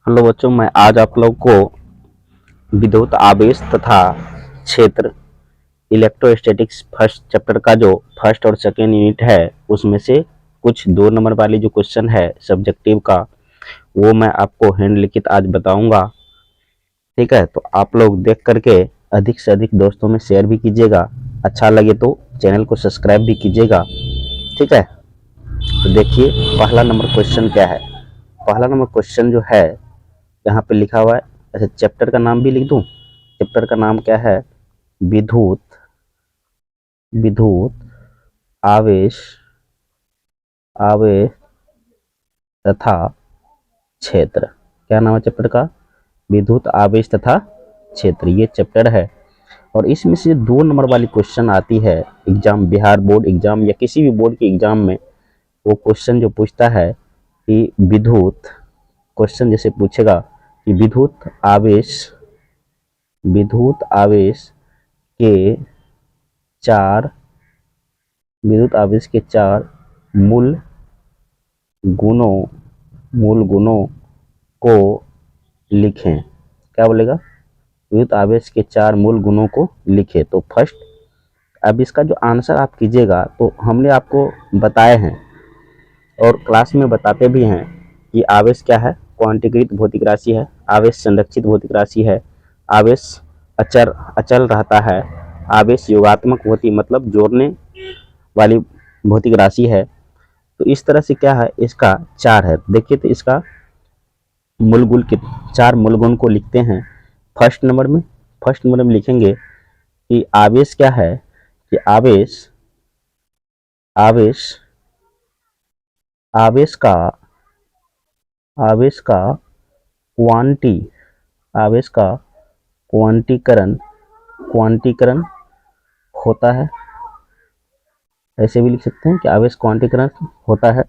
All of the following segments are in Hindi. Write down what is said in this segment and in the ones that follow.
हेलो बच्चों, मैं आज आप लोग को विद्युत आवेश तथा क्षेत्र इलेक्ट्रोस्टैटिक्स फर्स्ट चैप्टर का जो फर्स्ट और सेकेंड यूनिट है उसमें से कुछ 2 नंबर वाली जो क्वेश्चन है सब्जेक्टिव का वो मैं आपको हैंड लिखित आज बताऊंगा। ठीक है, तो आप लोग देख करके अधिक से अधिक दोस्तों में शेयर भी कीजिएगा। अच्छा लगे तो चैनल को सब्सक्राइब भी कीजिएगा। ठीक है, तो देखिए पहला नंबर क्वेश्चन क्या है। पहला नंबर क्वेश्चन जो है यहाँ पे लिखा हुआ है। अच्छा, चैप्टर का नाम भी लिख दूं। चैप्टर का नाम क्या है? विद्युत विद्युत आवेश आवेश तथा क्षेत्र। क्या नाम है चैप्टर का? विद्युत आवेश तथा क्षेत्र, ये चैप्टर है। और इसमें से 2 नंबर वाली क्वेश्चन आती है एग्जाम, बिहार बोर्ड एग्जाम या किसी भी बोर्ड के एग्जाम में। वो क्वेश्चन जो पूछता है कि विद्युत, क्वेश्चन जैसे पूछेगा कि विद्युत आवेश के चार विद्युत आवेश के 4 मूल गुणों को लिखें। क्या बोलेगा? विद्युत आवेश के 4 मूल गुणों को लिखें। तो फर्स्ट, अब इसका जो आंसर आप कीजिएगा तो हमने आपको बताए हैं और क्लास में बताते भी हैं कि आवेश क्या है? क्वांटीकृत भौतिक राशि है। आवेश संरक्षित भौतिक राशि है। आवेश अचल रहता है। आवेश योगात्मक भौतिक मतलब जोड़ने वाली भौतिक राशि है। तो इस तरह से क्या है, इसका 4 है। देखिए तो इसका मूल गुण के 4 मूल गुण को लिखते हैं। फर्स्ट नंबर में लिखेंगे कि आवेश क्या है, कि आवेश का क्वांटीकरण होता है। ऐसे भी लिख सकते हैं कि आवेश क्वांटीकरण होता है।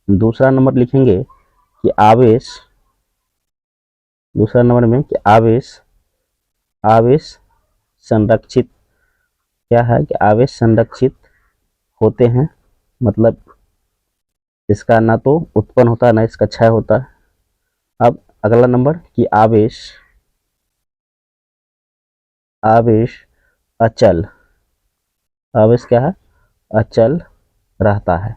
दूसरा नंबर लिखेंगे कि आवेश संरक्षित। क्या है कि आवेश संरक्षित होते हैं, मतलब इसका ना तो उत्पन्न होता है ना इसका क्षय होता है। अब अगला नंबर कि आवेश अचल। आवेश क्या है? अचल रहता है।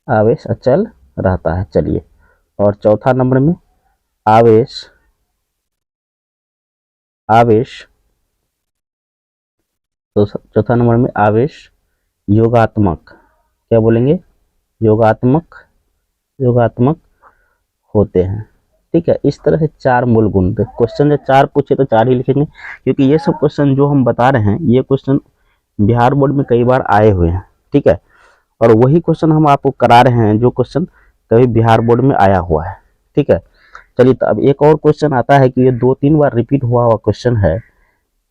आवेश अचल रहता है। चलिए, और चौथा नंबर में आवेश तो चौथा नंबर में आवेश योगात्मक। क्या बोलेंगे? योगात्मक होते हैं। ठीक है, इस तरह से 4 मूल गुण। क्वेश्चन जब 4 पूछे तो 4 ही लिखेंगे, क्योंकि ये सब क्वेश्चन जो हम बता रहे हैं ये क्वेश्चन बिहार बोर्ड में कई बार आए हुए हैं। ठीक है, और वही क्वेश्चन हम आपको करा रहे हैं जो क्वेश्चन कभी बिहार बोर्ड में आया हुआ है। ठीक है, चलिए तो अब एक और क्वेश्चन आता है कि ये 2-3 बार रिपीट हुआ हुआ क्वेश्चन है।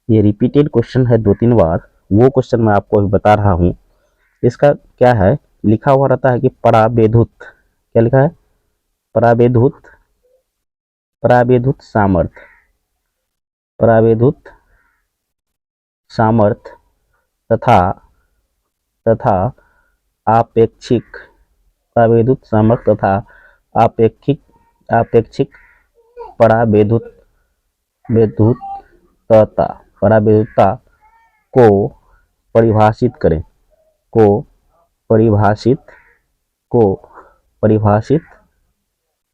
ये रिपीटेड क्वेश्चन है 2-3 बार। वो क्वेश्चन मैं आपको अभी बता रहा हूँ। इसका क्या है, लिखा हुआ रहता है कि पराबैद्युत। क्या लिखा है? पराबैद्युत सामर्थ्य तथा आपेक्षिक। पराबैद्युत सामर्थ्य तथा आपेक्षिक पराबैद्युतता को परिभाषित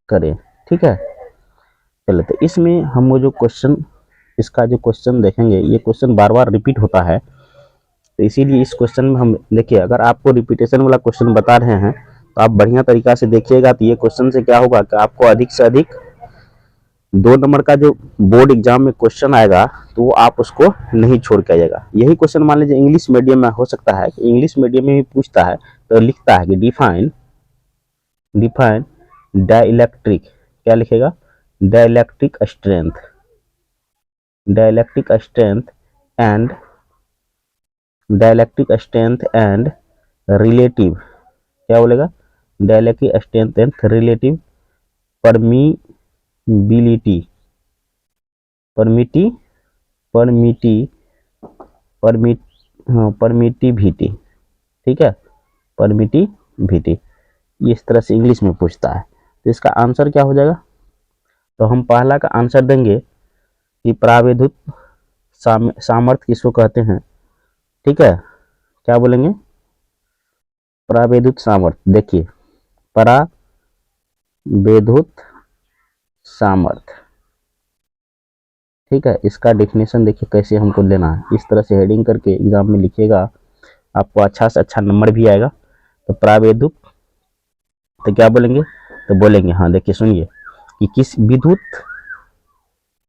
करें। ठीक है, चलो तो इसमें हम वो जो क्वेश्चन, इसका जो क्वेश्चन देखेंगे, ये क्वेश्चन बार बार रिपीट होता है। तो इसीलिए इस क्वेश्चन में हम देखिए, अगर आपको रिपीटेशन वाला क्वेश्चन बता रहे हैं तो आप बढ़िया तरीका से देखिएगा। तो ये क्वेश्चन से क्या होगा कि आपको अधिक से अधिक 2 नंबर का जो बोर्ड एग्जाम में क्वेश्चन आएगा तो वो आप उसको नहीं छोड़ के आइएगा। यही क्वेश्चन मान लीजिए इंग्लिश मीडियम में हो सकता है कि इंग्लिश मीडियम में भी पूछता है तो लिखता है कि डिफाइन डाइलेक्ट्रिक। क्या लिखेगा? Dielectric strength and relative. क्या बोलेगा? Dielectric strength and relative permeability. Permittivity. ठीक है, परमिटिविटी। इस तरह से इंग्लिश में पूछता है। तो इसका आंसर क्या हो जाएगा? तो हम पहला का आंसर देंगे कि परावैद्युत सामर्थ्य किसको कहते हैं। ठीक है, क्या बोलेंगे, परावैद्युत सामर्थ्य। देखिए परावैद्युत सामर्थ्य, ठीक है, इसका डेफिनेशन देखिए कैसे हमको लेना है। इस तरह से हेडिंग करके एग्जाम में लिखिएगा, आपको अच्छा से अच्छा नंबर भी आएगा। तो परावैद्युत तो क्या बोलेंगे, तो बोलेंगे, हाँ देखिए सुनिए, कि किस विद्युत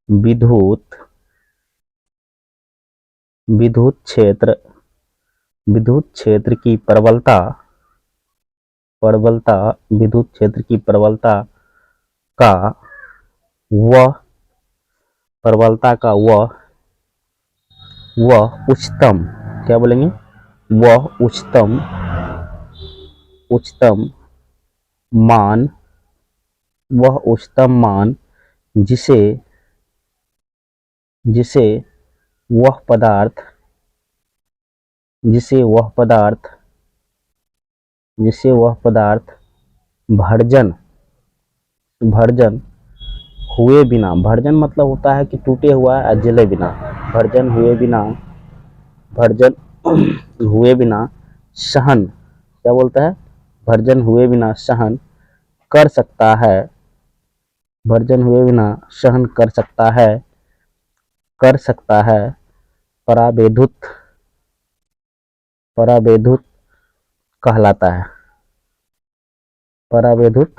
विद्युत विद्युत क्षेत्र विद्युत क्षेत्र की प्रबलता प्रबलता विद्युत क्षेत्र की प्रबलता का वह प्रबलता का वह उच्चतम, क्या बोलेंगे, वह उच्चतम मान वह उच्चतम मान जिसे जिसे वह पदार्थ जिसे वह पदार्थ भर्जन भर्जन हुए बिना, भर्जन मतलब होता है कि टूटे हुआ है, जले बिना, भर्जन हुए बिना सहन, क्या बोलता है, भर्जन हुए बिना सहन कर सकता है, भर्जन हुए बिना सहन कर सकता है परावैद्युत परावैद्युत कहलाता है, परावैद्युत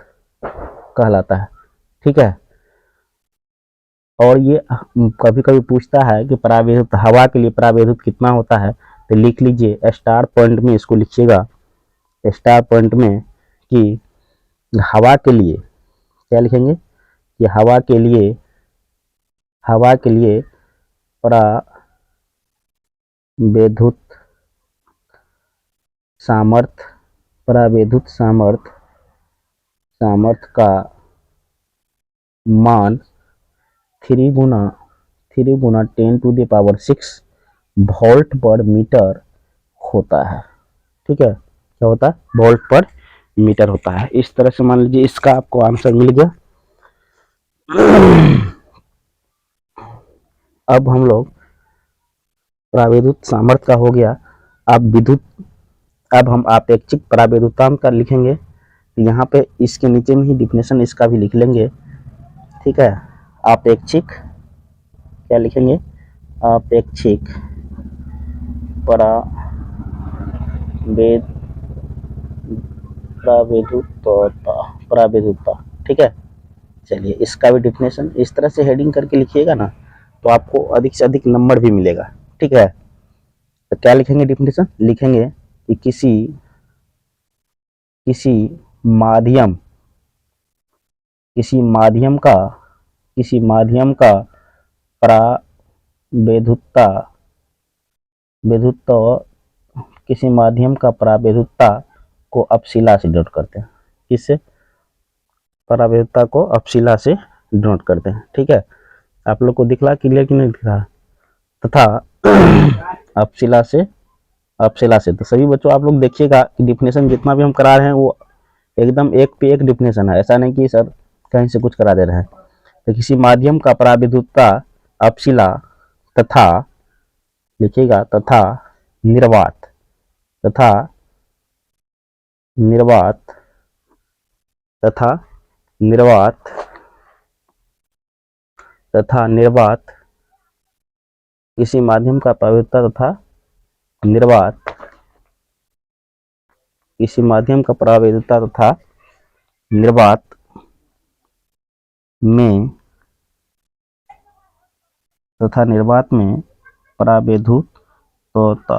कहलाता है। ठीक है, और ये कभी कभी पूछता है कि परावैद्युत हवा के लिए परावैद्युत कितना होता है, तो लिख लीजिए स्टार पॉइंट में, इसको लिखिएगा स्टार पॉइंट में कि हवा के लिए क्या लिखेंगे, कि हवा के लिए परावैद्युत सामर्थ्य सामर्थ्य का मान 3 × 10⁶ वोल्ट पर मीटर होता है। ठीक है, क्या होता है, वोल्ट पर मीटर होता है। इस तरह से मान लीजिए इसका आपको आंसर मिल गया। अब हम लोग परावैद्युत सामर्थ्य का हो गया। अब हम आपेक्षिक परावैद्युतांक का लिखेंगे। यहाँ पे इसके नीचे में ही डिफिनेशन इसका भी लिख लेंगे। ठीक है, आपेक्षिक क्या लिखेंगे, आपेक्षिक परावैद्युतता। ठीक है, चलिए इसका भी डिफिनेशन इस तरह से हेडिंग करके लिखिएगा ना, तो आपको अधिक से अधिक नंबर भी मिलेगा। ठीक है, तो क्या लिखेंगे, डिफिनेशन लिखेंगे कि किसी माध्यम का परावैद्युतता किसी माध्यम का परावैद्युतता को अपशिला से डिनोट करते हैं। किससे, परावैद्युतता को अपशिला से डिनोट करते हैं। ठीक है, आप लोग को दिख रहा क्लियर कि नहीं दिख रहा, तथा अपशिला से तो सभी बच्चों आप लोग देखिएगा कि डिफिनेशन जितना भी हम करा रहे हैं वो एकदम एक पे एक डिफिनेशन है, ऐसा नहीं कि सर कहीं से कुछ करा दे रहे हैं। तो किसी माध्यम का परावैद्युतता अपशिला तथा लिखिएगा तथा निर्वात किसी माध्यम का परावैद्युतता तथा निर्वात किसी माध्यम का परावैद्युतता तथा निर्वात में परावैद्युतता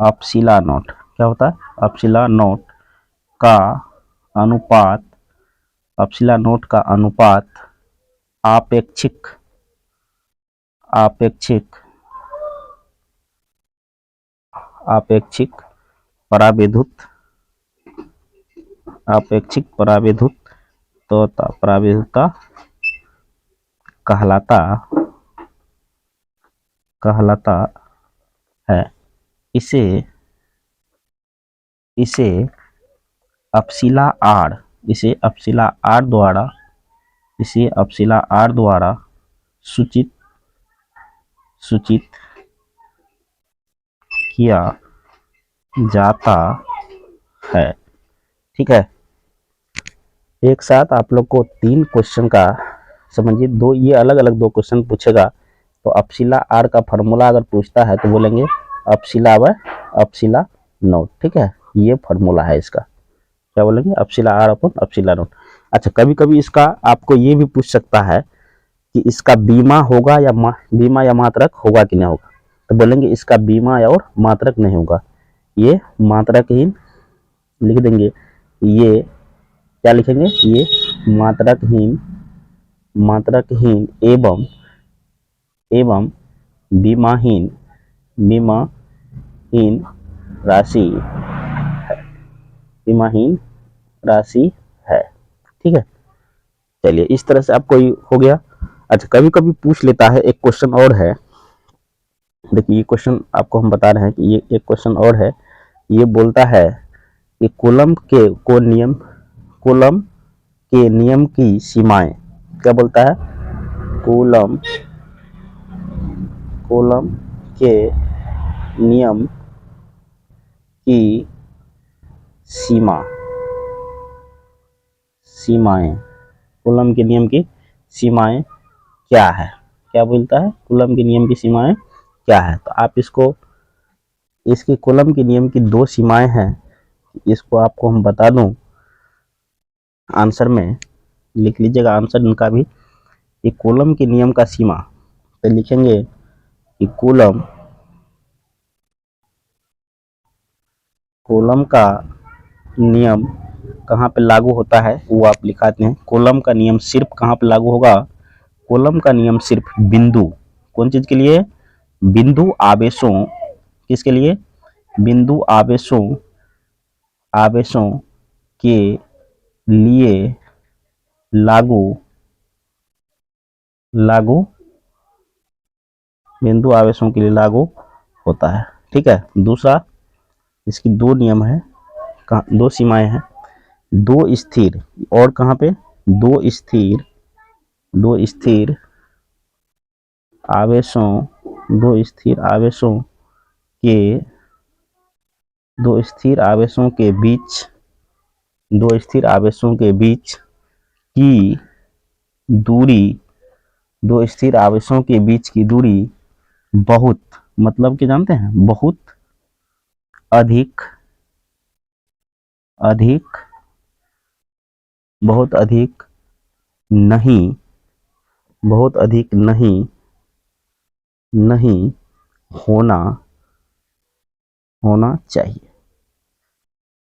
अपशिला नॉट, क्या होता है, अपशिला नॉट का अनुपात आपेक्षिक परावैद्युतता कहलाता है। इसे अपशिला R द्वारा इसे अपशिला R द्वारा सूचित किया जाता है। ठीक है, एक साथ आप लोग को 3 क्वेश्चन का समझिए, दो ये अलग अलग 2 क्वेश्चन पूछेगा। तो अपशिला R का फॉर्मूला अगर पूछता है तो बोलेंगे अपशिला व अपशिला नोट। ठीक है, ये फॉर्मूला है इसका, क्या बोलेंगे, अपशिला R अपन अपशिला नोट। अच्छा, कभी कभी इसका आपको ये भी पूछ सकता है कि इसका बीमा होगा या बीमा या मात्रक होगा कि नहीं होगा। तो बोलेंगे इसका बीमा या और मात्रक नहीं होगा, ये मात्रकहीन लिख देंगे। ये क्या लिखेंगे, ये मात्रकहीन एवं बीमाहीन राशि है, बीमाहीन राशि है। ठीक है, चलिए इस तरह से आपको हो गया। अच्छा, कभी कभी पूछ लेता है, एक क्वेश्चन और है, देखिए ये क्वेश्चन आपको हम बता रहे हैं कि ये एक क्वेश्चन और है। ये बोलता है कि कूलम के नियम की सीमाएं, क्या बोलता है, कूलम के नियम की सीमाएं, कूलम के नियम की सीमाएं क्या है, क्या बोलता है, कूलम के नियम की सीमाएं क्या है। तो आप इसके कूलम के नियम की 2 सीमाएं हैं, इसको आपको हम बता दूं, आंसर में लिख लीजिएगा आंसर इनका भी। ये कूलम के नियम का सीमा, तो लिखेंगे कि कूलम का नियम कहाँ पे लागू होता है, वो आप लिखाते हैं। कूलम का नियम सिर्फ कहाँ पे लागू होगा, कूलम का नियम सिर्फ बिंदु, कौन चीज के लिए, बिंदु आवेशों, किसके लिए, बिंदु आवेशों के लिए लागू बिंदु आवेशों के लिए लागू होता है। ठीक है, दूसरा इसकी 2 नियम है, 2 सीमाएं हैं, 2 स्थिर, और कहाँ पे, 2 स्थिर आवेशों के बीच की दूरी, 2 स्थिर आवेशों के बीच की दूरी बहुत, मतलब कि जानते हैं, बहुत अधिक नहीं होना चाहिए।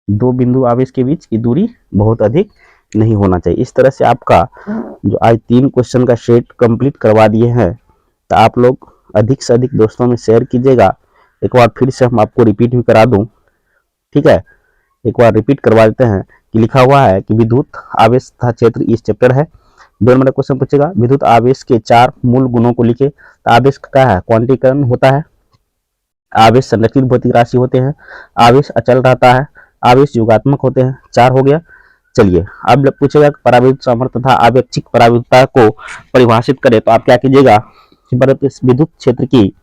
2 बिंदु आवेश के बीच की दूरी बहुत अधिक नहीं होना चाहिए। इस तरह से आपका जो आज 3 क्वेश्चन का सेट कंप्लीट करवा दिए हैं। तो आप लोग अधिक से अधिक दोस्तों में शेयर कीजिएगा। एक बार फिर से हम आपको रिपीट भी करा दूं, ठीक है, एक बार रिपीट करवा देते हैं कि लिखा हुआ है कि विद्युत आवेश तथा क्षेत्र इस चैप्टर है। 2 नंबर क्वेश्चन पूछेगा, विद्युत आवेश के 4 मूल गुणों को लिखे। तो आवेश का क्या है, क्वांटीकरण होता है, आवेश संरक्षित भौतिक राशि होते हैं, आवेश अचल रहता है, आवेश योगात्मक होते हैं। 4 हो गया। चलिए अब पूछेगा पराविद्युत सामर्थ्य तथा आवेक्षिक पराविद्युतता को परिभाषित करें। तो आप क्या कीजिएगा, विद्युत क्षेत्र की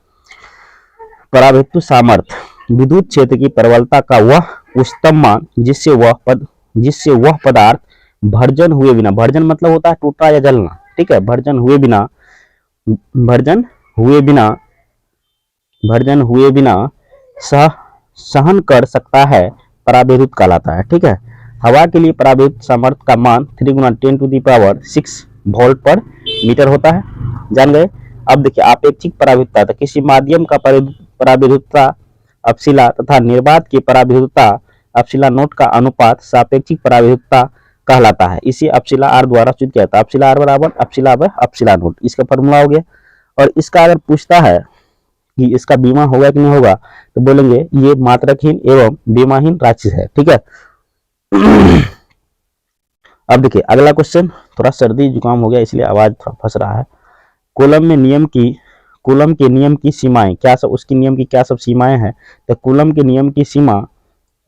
पराविद्युत सामर्थ्य, विद्युत क्षेत्र की प्रबलता का वह उच्चतम मान जिससे वह पदार्थ भर्जन हुए बिना, भर्जन मतलब होता है टूटा या जलना, ठीक है, भर्जन हुए बिना सहन कर सकता है, पराविद्युत कहलाता है। ठीक है, हवा के लिए पराविद्युत सामर्थ्य का मान 3 × 10⁻6 वोल्ट पर मीटर होता है, जान गए। अब देखिए आपेक्षिक पराविद्युतता, तो किसी माध्यम का पराविद्युतता अपशिला तथा निर्वात की पराविद्युतता अपशिला नोट का अनुपात सापेक्षिक पराविद्युतता कहलाता है। इसी अपशिला R द्वारा सूचित किया जाता है। अपशिला R बराबर अपशिला व अपशिला नोट, इसका फॉर्मूला हो गया। और इसका अगर पूछता है कि इसका बीमा होगा कि नहीं होगा, तो बोलेंगे ये मात्रकहीन एवं बीमाहीन राशि है। ठीक है, अब देखिए अगला क्वेश्चन, थोड़ा सर्दी जुकाम हो गया इसलिए आवाज थोड़ा फंस रहा है। कूलम के नियम की सीमाएं क्या सब, उसकी नियम की क्या सब सीमाएं हैं। तो कूलम के नियम की सीमा,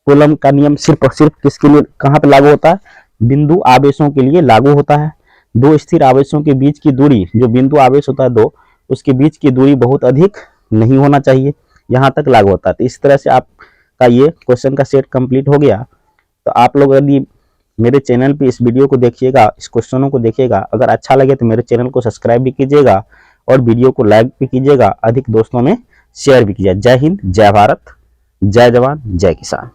कूलम का नियम सिर्फ और सिर्फ किसके लिए, कहां पे लागू होता है, बिंदु आवेशों के लिए लागू होता है। दो स्थिर आवेशों के बीच की दूरी, जो बिंदु आवेश होता है दो, उसके बीच की दूरी बहुत अधिक नहीं होना चाहिए, यहाँ तक लागू होता है। तो इस तरह से आपका ये क्वेश्चन का सेट कंप्लीट हो गया। तो आप लोग यदि मेरे चैनल पे इस वीडियो को देखिएगा, इस क्वेश्चनों को देखिएगा, अगर अच्छा लगे तो मेरे चैनल को सब्सक्राइब भी कीजिएगा और वीडियो को लाइक भी कीजिएगा, अधिक दोस्तों में शेयर भी कीजिएगा। जय हिंद, जय भारत, जय जवान, जय किसान।